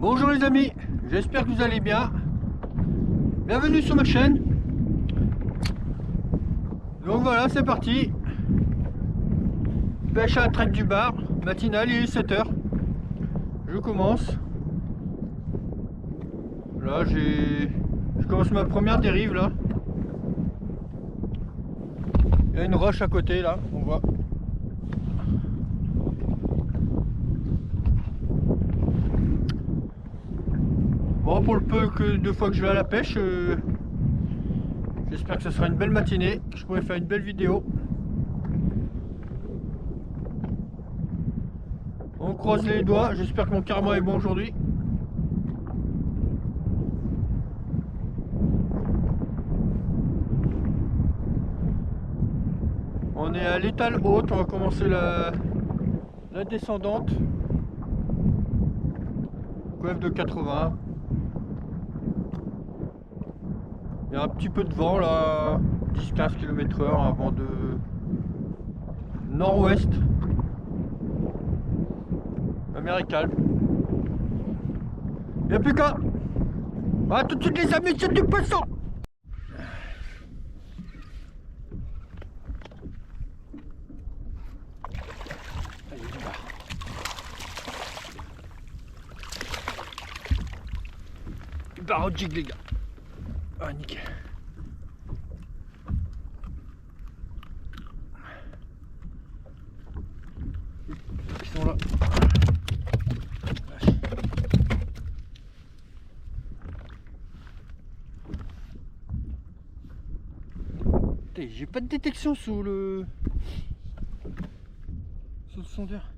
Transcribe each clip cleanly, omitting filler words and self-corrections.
Bonjour les amis, j'espère que vous allez bien. Bienvenue sur ma chaîne. Donc voilà, c'est parti. Pêche à la traque du bar, matinale, il est 7h. Je commence. Là, je commence ma première dérive là. Il y a une roche à côté là, on voit. Bon, pour le peu que 2 fois que je vais à la pêche, j'espère que ce sera une belle matinée, que je pourrai faire une belle vidéo. On croise les doigts, j'espère que mon karma est bon aujourd'hui. On est à l'étale haute, on va commencer la descendante. Coef de 80. Il y a un petit peu de vent là, 10-15 km/h, un vent de nord-ouest. La mer est calme. Il n'y a plus qu'à. A tout de suite les amis, c'est du poisson. Allez, du bar. Du bar au jig les gars. Ah nickel. Ils sont là. J'ai pas de détection sous le sondeur.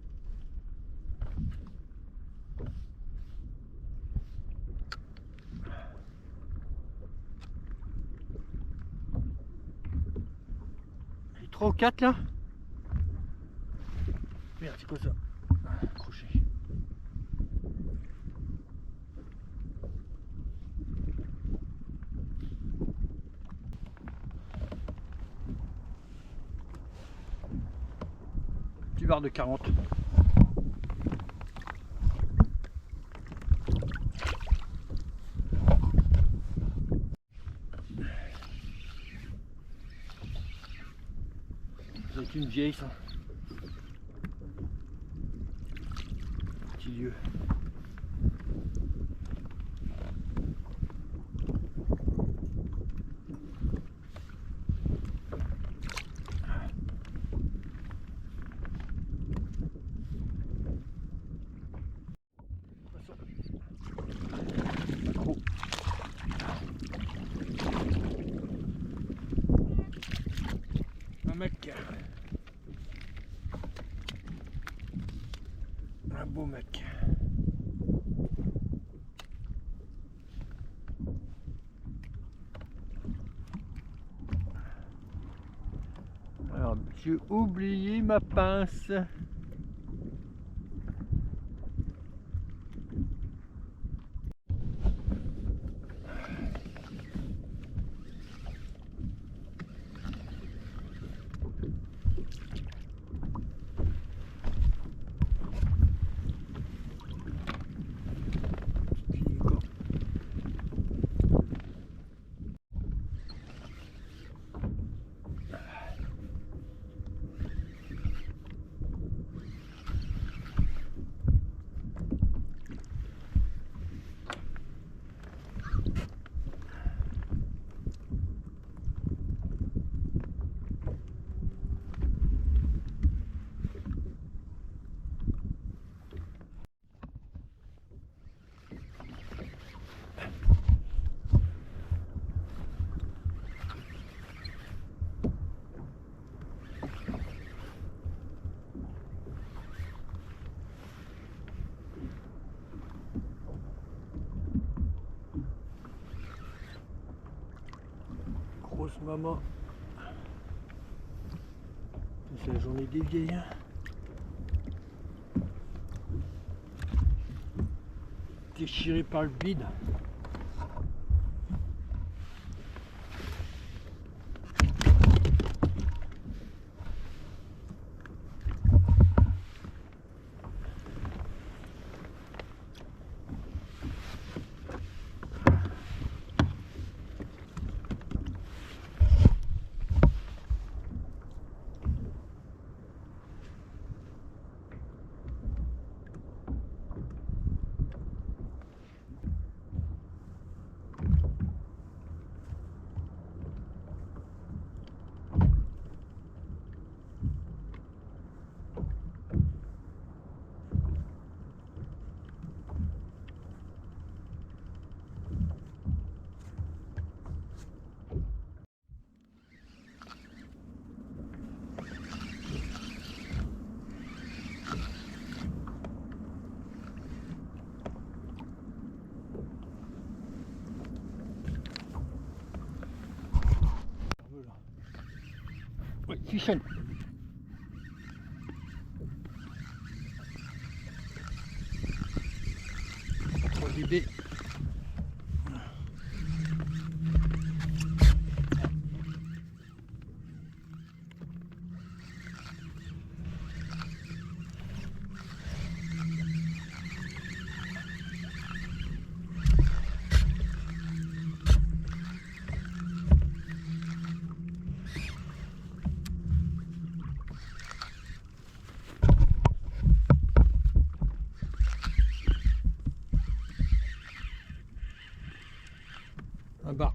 Il y a 3 ou 4 là. Merde, c'est quoi ça? Crochet. Du bar de 40. C'est une vieille ça. Petit lieu. Un mec. Un beau mec. Alors, j'ai oublié ma pince. grosse maman. C'est la journée des vieilles. Déchiré par le bide. Oui, fichonne. 3 bébés. Un bar.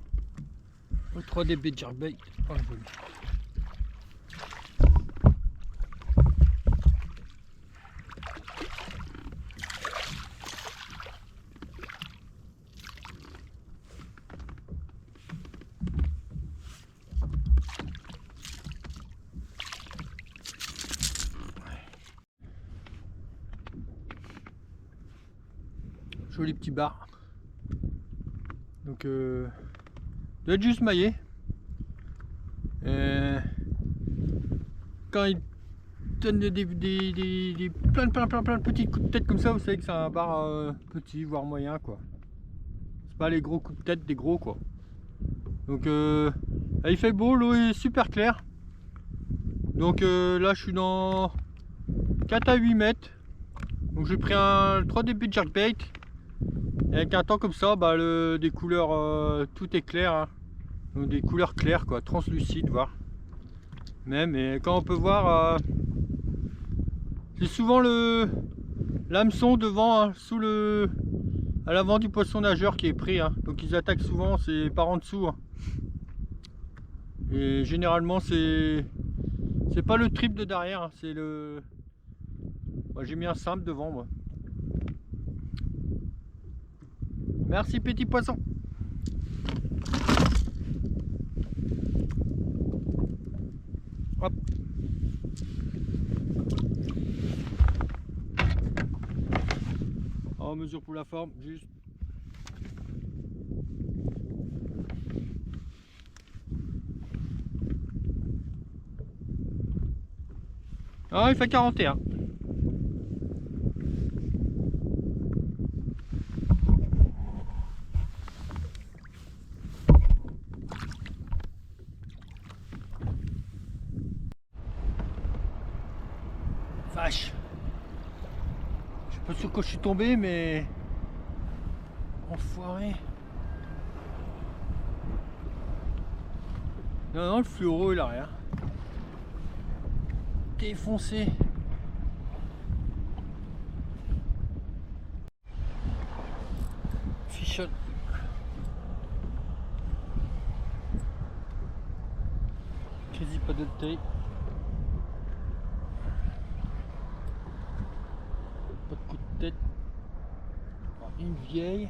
3 dB de jerkbait. Oh, joli. Joli petit bar. Donc doit être juste maillé. Quand il donne plein de petits coups de tête comme ça, vous savez que c'est un bar petit, voire moyen quoi. C'est pas les gros coups de tête des gros quoi. Donc il fait beau, l'eau est super claire. Donc là je suis dans 4 à 8 mètres. Donc j'ai pris un 3 dB de jerkbait. Et avec un temps comme ça, bah, des couleurs, tout est clair, hein. Donc des couleurs claires, quoi, translucides, voire. Même, et quand on peut voir, c'est souvent l'hameçon devant, hein, à l'avant du poisson nageur qui est pris, hein. Donc ils attaquent souvent, c'est par en dessous, hein. Et généralement c'est pas le trip de derrière, hein, c'est le... Moi, j'ai mis un simple devant moi. Merci petit poisson. Hop. En mesure pour la forme, juste. Ah, il fait 41. Vache. Je sais pas sur quoi je suis tombé, mais... Enfoiré. Non, le fluoro il a rien. Défoncé. Fichonne. Quasi pas de taille. Pas de coup de tête. Une vieille.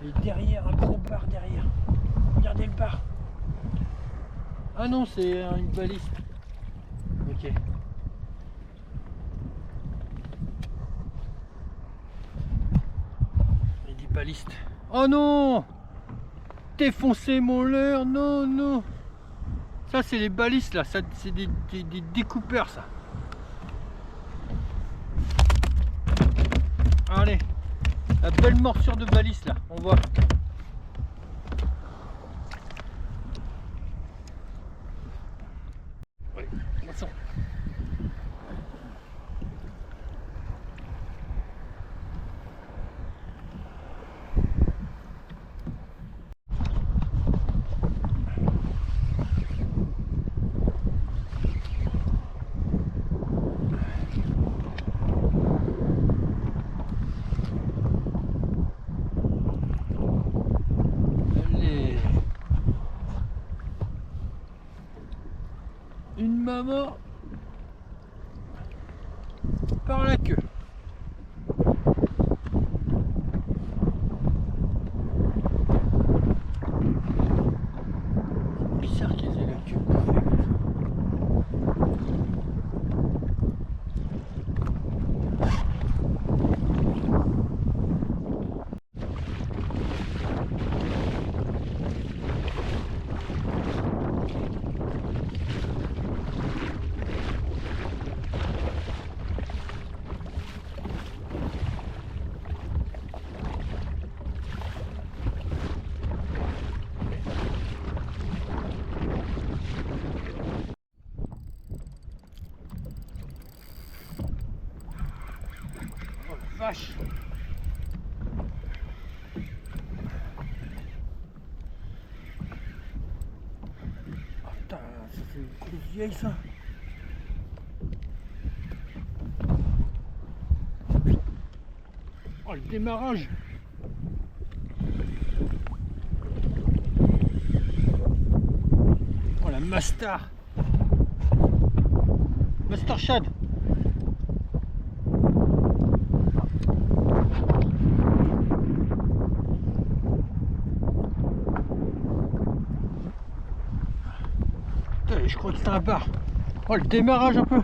Et derrière, un gros bar derrière. Regardez le bar. Ah non, c'est une baliste. Ok. Il dit baliste. Oh non! défoncé mon leurre. Non, non. Ça, c'est les balistes là. Ça, c'est des découpeurs, ça. Allez. La belle morsure de baliste là. On voit. Oui, attention. Une maman par la queue. C'est bizarre qu'ils aient la queue bouffée comme ça. Vache. Oh putain, ça c'est une grosse vieille ça. Oh le démarrage. Oh la Master. Master Shad. Je crois que c'est un bar. Oh le démarrage un peu.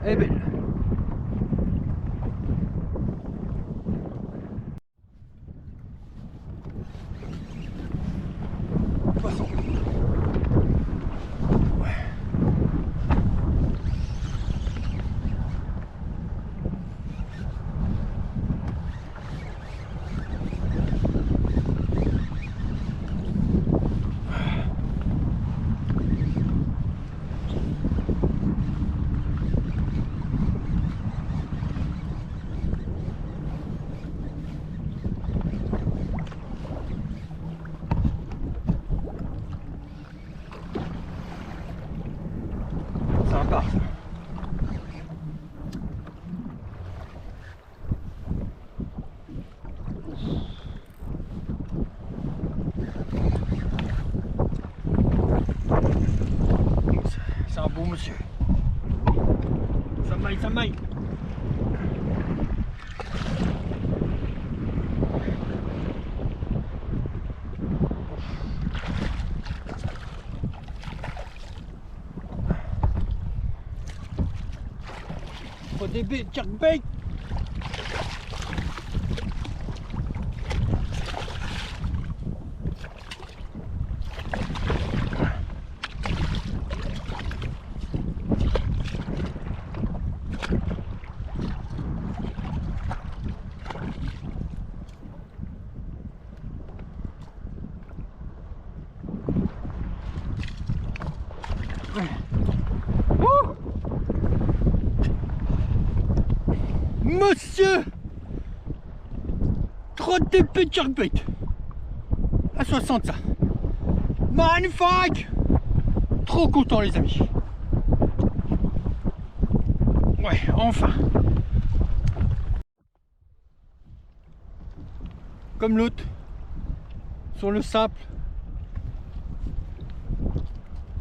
Elle est belle. Poisson. Ouais. Sympa. C'est un bon monsieur. Ça maille, ça maille. Faut des jerkbait. Oh monsieur, trop d'épée de jerkbait à 60 ça. Magnifique. Trop content les amis. Ouais, enfin. Comme l'autre, sur le simple.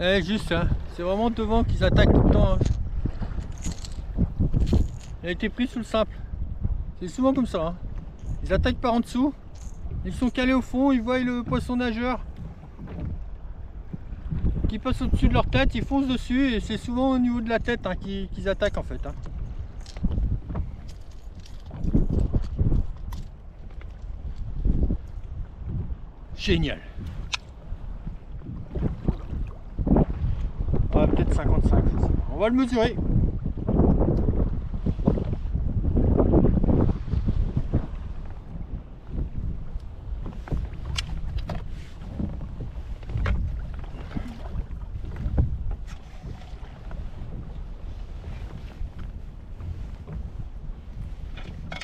Eh, juste, hein, c'est vraiment devant qu'ils attaquent tout le temps. Hein. Il a été pris sous le simple. C'est souvent comme ça. Hein. Ils attaquent par en dessous. Ils sont calés au fond, ils voient le poisson nageur qui passent au-dessus de leur tête, ils foncent dessus et c'est souvent au niveau de la tête hein, qu'ils attaquent en fait. Hein. Génial. Ouais, peut-être 55, je sais pas. On va le mesurer.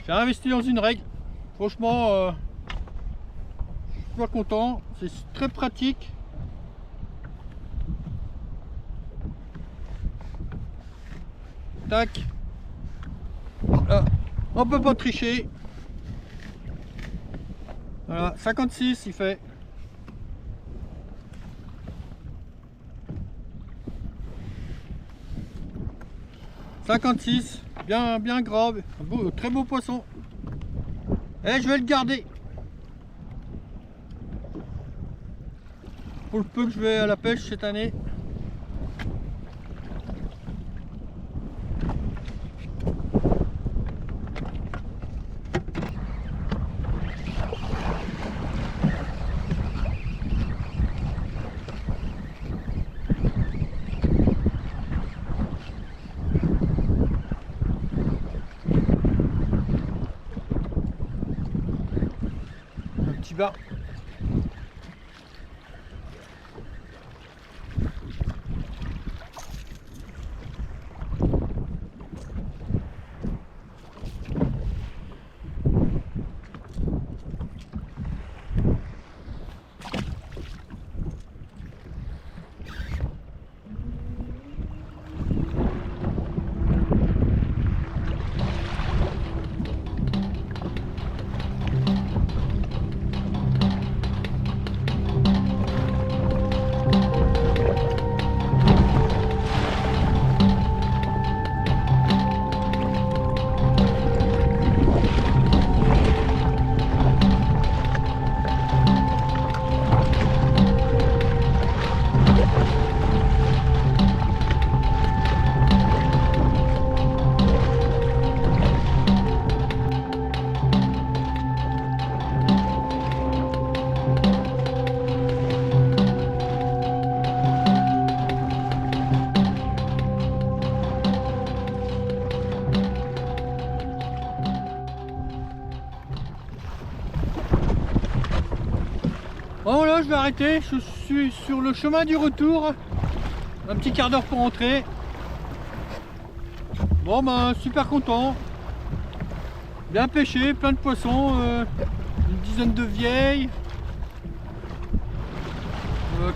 J'ai investi dans une règle. Franchement, je suis pas content. C'est très pratique. Tac. Voilà. On peut pas tricher. Voilà, 56 il fait. « 56, bien gras, très beau poisson. Et je vais le garder. Pour le peu que je vais à la pêche cette année. Un petit bas. Bon voilà, je vais arrêter, je suis sur le chemin du retour. Un petit quart d'heure pour rentrer. Bon ben super content. Bien pêché, plein de poissons, une dizaine de vieilles,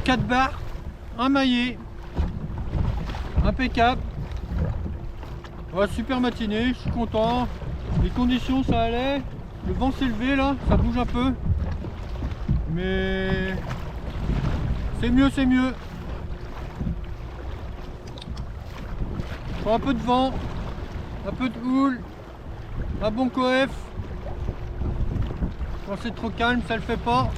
4 barres, un maillet, impeccable. Ouais, super matinée, je suis content. Les conditions ça allait, le vent s'est levé là, ça bouge un peu. Mais c'est mieux, c'est mieux. Un peu de vent, un peu de houle, un bon coef. Quand c'est trop calme, ça le fait pas.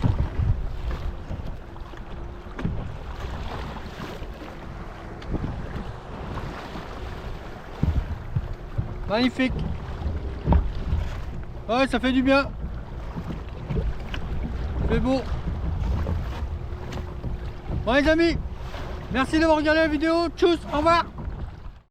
Magnifique. Ouais, ça fait du bien. C'est beau. Bon les amis, merci d'avoir regardé la vidéo. Tchuss, au revoir.